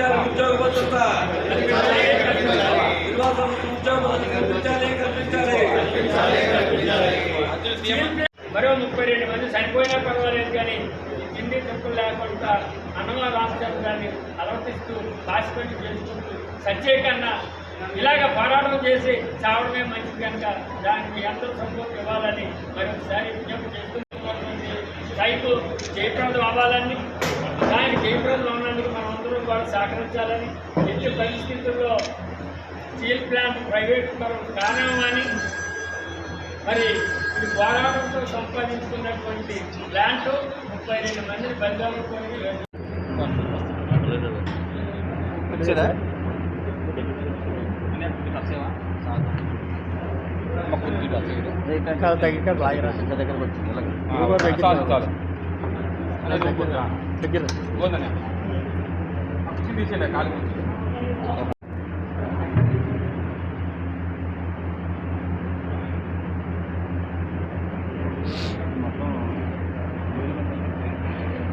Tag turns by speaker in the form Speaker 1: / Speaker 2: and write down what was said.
Speaker 1: కల్పించాలి, ఉద్యోగ భద్రత ఉద్యోగ కల్పించాలి.
Speaker 2: మరో 32 మంది చనిపోయినా పర్వాలేదు కానీ తిండి తప్పులు లేకుండా అన్నమా రామచంద్రాన్ని అలవర్తిస్తూ పాసిపెట్టి చేసుకుంటూ సత్యే కన్నా ఇలాగ పోరాటం చేసి చావడమే మంచిది కనుక దానికి అందరూ సపోర్ట్ ఇవ్వాలని మరొకసారి విజ్ఞప్తి చేస్తున్నటువంటి రైతు జయప్రదం అవ్వాలని దానికి జయప్రదం ఉన్నందుకు మనం అందరం కూడా సహకరించాలని ఎట్టి పరిస్థితుల్లో స్టీల్ ప్లాంట్ ప్రైవేట్ పరం కానివ్వమని మరి ఇది పోరాటంతో సంపాదించుకున్నటువంటి ప్లాంట్ 32 మందిని బలిదానుకొని
Speaker 3: దగ్గర